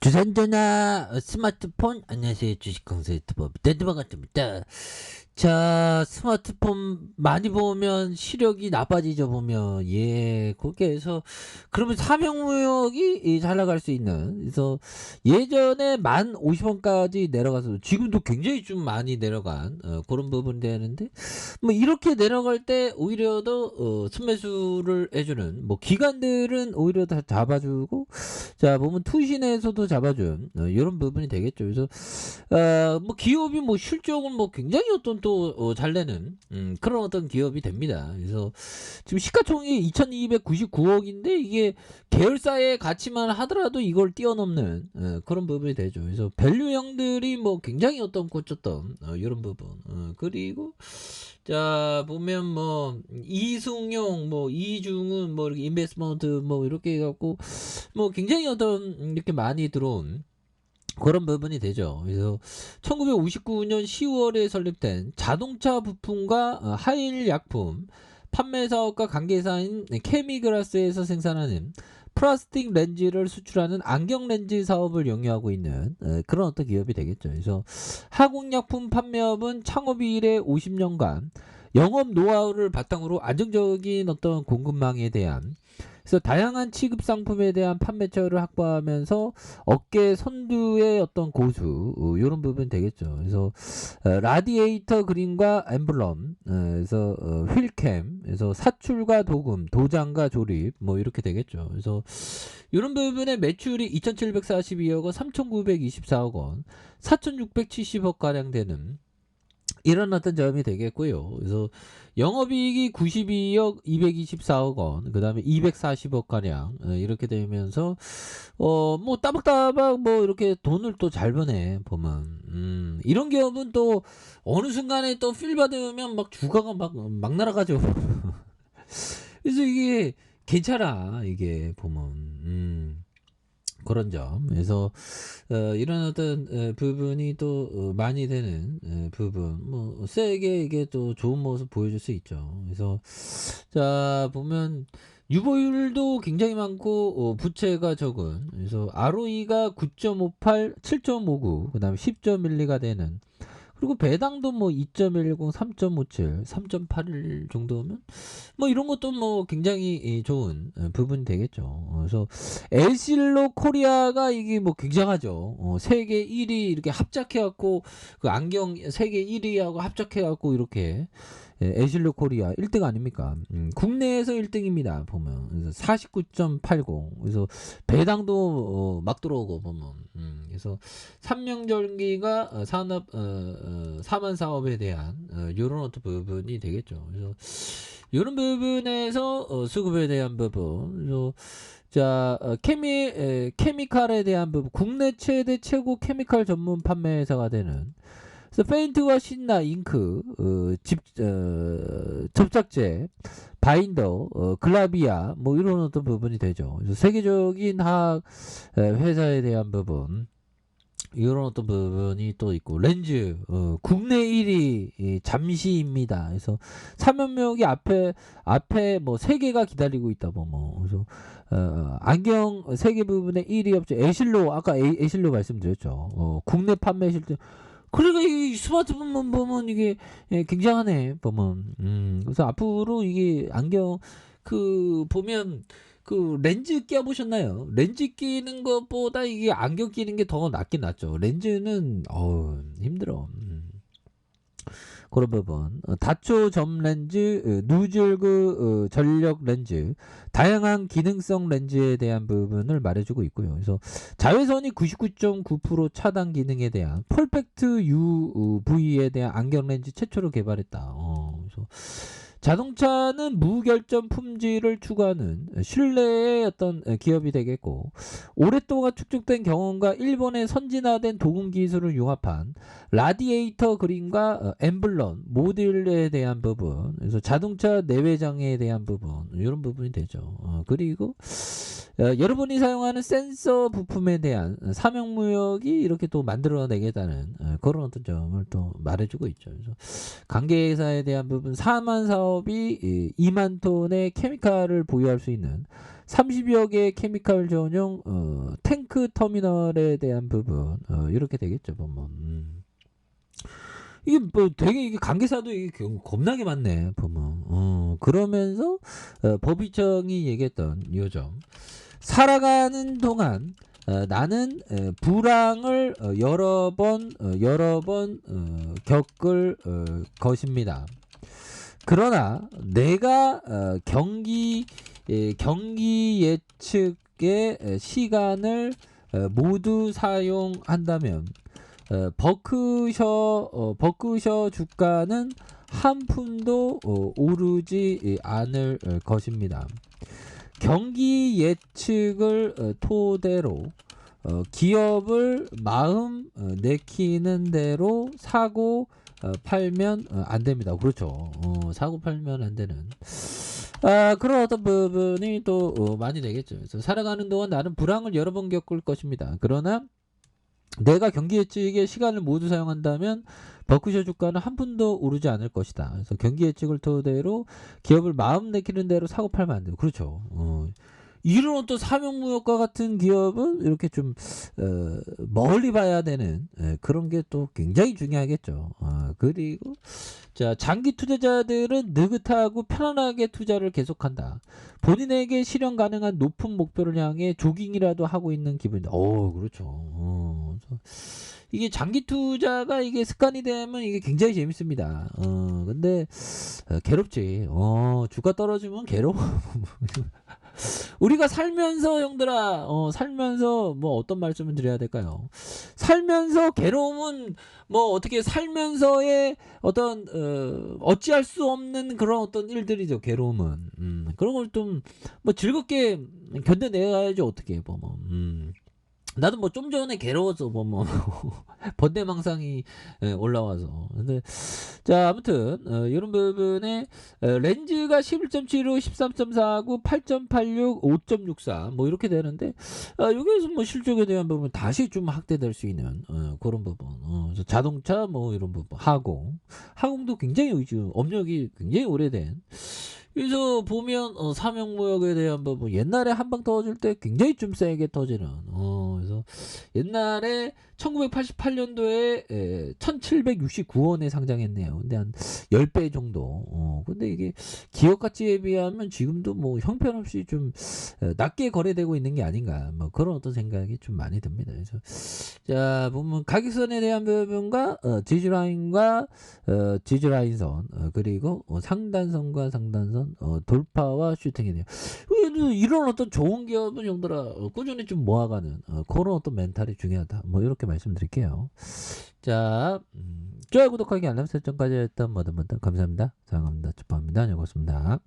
주산전화 스마트폰 안녕하세요. 주식강사 유튜버 대드바가입니다. 자, 스마트폰 많이 보면 시력이 나빠지죠. 보면 거기에서 그러면 사명무역이 잘 나갈 수 있는, 그래서 예전에 50원까지 내려가서 지금도 굉장히 좀 많이 내려간 그런 부분이 되는데, 뭐 이렇게 내려갈 때 오히려 더 순매수를 해주는, 뭐 기관들은 오히려 다 잡아주고, 자 보면 투신에서도 잡아준 이런 부분이 되겠죠. 그래서 뭐 기업이 뭐 실적은 뭐 굉장히 어떤 또 잘 내는 그런 어떤 기업이 됩니다. 그래서 지금 시가총액이 2299억인데 이게 계열사의 가치만 하더라도 이걸 뛰어넘는 그런 부분이 되죠. 그래서 밸류형들이 뭐 굉장히 어떤 꽂혔던 이런 부분. 그리고 자 보면 뭐 이승용, 뭐 이중은, 뭐 이렇게 인베스트먼트 뭐 이렇게 해갖고 뭐 굉장히 어떤 이렇게 많이 들어온 그런 부분이 되죠. 그래서 1959년 10월에 설립된 자동차 부품과 하일 약품 판매 사업과 관계사인 케미그라스에서 생산하는 플라스틱 렌즈를 수출하는 안경 렌즈 사업을 영위하고 있는 그런 어떤 기업이 되겠죠. 그래서 화공약품 판매업은 창업 이래 50년간 영업 노하우를 바탕으로 안정적인 어떤 공급망에 대한, 그래서 다양한 취급 상품에 대한 판매처를 확보하면서 업계 선두의 어떤 고수, 이런 부분 되겠죠. 그래서 라디에이터 그림과 엠블럼, 그래서 휠캠, 그래서 사출과 도금, 도장과 조립, 뭐 이렇게 되겠죠. 그래서 이런 부분의 매출이 2,742억 원, 3,924억 원, 4,670억 가량 되는 이런 어떤 점이 되겠고요. 그래서 영업이익이 92억 224억 원, 그 다음에 240억 가량 이렇게 되면서 뭐 따박따박 뭐 이렇게 돈을 또 잘 버네 보면. 이런 기업은 또 어느 순간에 또 필 받으면 막 주가가 막 날아가죠. 그래서 이게 괜찮아 이게 보면. 그런 점. 그래서 이런 어떤 부분이 또 많이 되는 부분, 뭐 세게 이게 또 좋은 모습 보여줄 수 있죠. 그래서 자 보면 유보율도 굉장히 많고 부채가 적은, 그래서 ROE가 9.58, 7.59, 그 다음에 10.12가 되는, 그리고 배당도 뭐 2.10, 3.57, 3.81 정도면 뭐 이런 것도 뭐 굉장히 좋은 부분이 되겠죠. 그래서 엘실로 코리아가 이게 뭐 굉장하죠. 세계 1위 이렇게 합작해갖고, 그 안경 세계 1위하고 합작해갖고 이렇게 엘실로 코리아 1등 아닙니까? 국내에서 1등입니다. 보면 그래서 49.80. 그래서 배당도 막 들어오고 보면. 그래서 삼명전기가 산업 사만 사업에 대한 이런 어떤 부분이 되겠죠. 그래서 이런 부분에서 수급에 대한 부분, 그래서 자 케미칼에 대한 부분, 국내 최대 최고 케미칼 전문 판매회사가 되는, 그래서 페인트와 신나, 잉크, 접착제, 바인더, 글라비아, 뭐 이런 어떤 부분이 되죠. 그래서 세계적인 화학 회사에 대한 부분, 이런 어떤 부분이 또 있고, 렌즈 국내 1위 잠시입니다. 그래서 삼연명이 앞에 뭐 세 개가 기다리고 있다 뭐 그래서 안경 세계 부분의 1위 업체 에실로, 아까 에실로 말씀드렸죠. 국내 판매 실적. 그러니까 이 스마트폰 보면 이게 굉장하네 보면. 그래서 앞으로 이게 안경 그 보면 그 렌즈 껴보셨나요? 렌즈 끼는 것보다 이게 안경 끼는 게 더 낫긴 낫죠. 렌즈는 힘들어. 그런 부분. 다초 점 렌즈, 누즐그 전력 렌즈, 다양한 기능성 렌즈에 대한 부분을 말해주고 있고요. 그래서 자외선이 99.9% 차단 기능에 대한 퍼펙트 UV에 대한 안경 렌즈 최초로 개발했다. 그래서 자동차는 무결점 품질을 추구하는 신뢰의 어떤 기업이 되겠고, 오랫동안 축적된 경험과 일본의 선진화된 도금 기술을 융합한 라디에이터 그림과 엠블럼 모듈에 대한 부분, 그래서 자동차 내외장에 대한 부분, 이런 부분이 되죠. 그리고 여러분이 사용하는 센서 부품에 대한 사명무역이 이렇게 또 만들어내겠다는 그런 어떤 점을 또 말해주고 있죠. 그래서 관계사에 대한 부분, 사만 사업 산업이 2만 톤의 케미칼을 보유할 수 있는 30여 개의 케미칼 전용 탱크 터미널에 대한 부분 이렇게 되겠죠 보면. 이게 뭐 되게 이게 관계사도 이게 겁나게 많네 보면. 그러면서 법의청이 얘기했던 요점, 살아가는 동안 나는 불황을 여러 번 겪을 것입니다. 그러나 내가 경기 예측의 시간을 모두 사용한다면 버크셔 주가는 한 푼도 오르지 않을 것입니다. 경기 예측을 토대로 기업을 마음 내키는 대로 사고 팔면 안 됩니다. 그렇죠. 사고 팔면 안 되는 그런 어떤 부분이 또 많이 되겠죠. 그래서 살아가는 동안 나는 불황을 여러 번 겪을 것입니다. 그러나 내가 경기 예측의 시간을 모두 사용한다면 버크셔 주가는 한 푼도 오르지 않을 것이다. 그래서 경기 예측을 토대로 기업을 마음 내키는 대로 사고 팔면 안 돼요. 그렇죠. 이런 어떤 사명무역과 같은 기업은 이렇게 좀 멀리 봐야 되는 그런 게 또 굉장히 중요하겠죠. 그리고 자, 장기 투자자들은 느긋하고 편안하게 투자를 계속한다. 본인에게 실현 가능한 높은 목표를 향해 조깅이라도 하고 있는 기분이다. 그렇죠. 이게 장기 투자가 이게 습관이 되면 이게 굉장히 재밌습니다. 근데 괴롭지. 주가 떨어지면 괴로워. 우리가 살면서 형들아 살면서 뭐 어떤 말씀을 드려야 될까요? 살면서 괴로움은 뭐 어떻게 살면서의 어떤 어찌할 수 없는 그런 어떤 일들이죠. 괴로움은 그런 걸 좀 뭐 즐겁게 견뎌내야지 어떻게 보면. 나도 뭐 좀 전에 괴로워서 뭐 번뇌망상이 올라와서. 근데 자, 아무튼 이런 부분에 렌즈가 11.75, 13.49, 8.86, 5.64 뭐 이렇게 되는데 여기에서 뭐 실적에 대한 부분 다시 좀 확대될 수 있는 그런 부분. 그래서 자동차 뭐 이런 부분, 항공도 굉장히 업력이 굉장히 오래된. 그래서 보면 사명무역에 대한 부분 옛날에 한 방 터질 때 굉장히 좀 세게 터지는 그래서 옛날에 1988년도에 1769원에 상장했네요. 근데 한 10배 정도. 근데 이게 기업 가치에 비하면 지금도 뭐 형편없이 좀 낮게 거래되고 있는 게 아닌가 뭐 그런 어떤 생각이 좀 많이 듭니다. 그래서 자, 보면 가격선에 대한 부분과 지지라인과 지지라인선 그리고 상단선과 상단선 돌파와 슈팅에 대한 이런 어떤 좋은 기업은 형들아 꾸준히 좀 모아가는 그런 어떤 멘탈이 중요하다. 뭐 이렇게 말씀드릴게요. 자, 좋아요, 구독하기, 알람 설정까지 했던 모든 분들 감사합니다. 사랑합니다. 축복합니다. 안녕히 계십니다.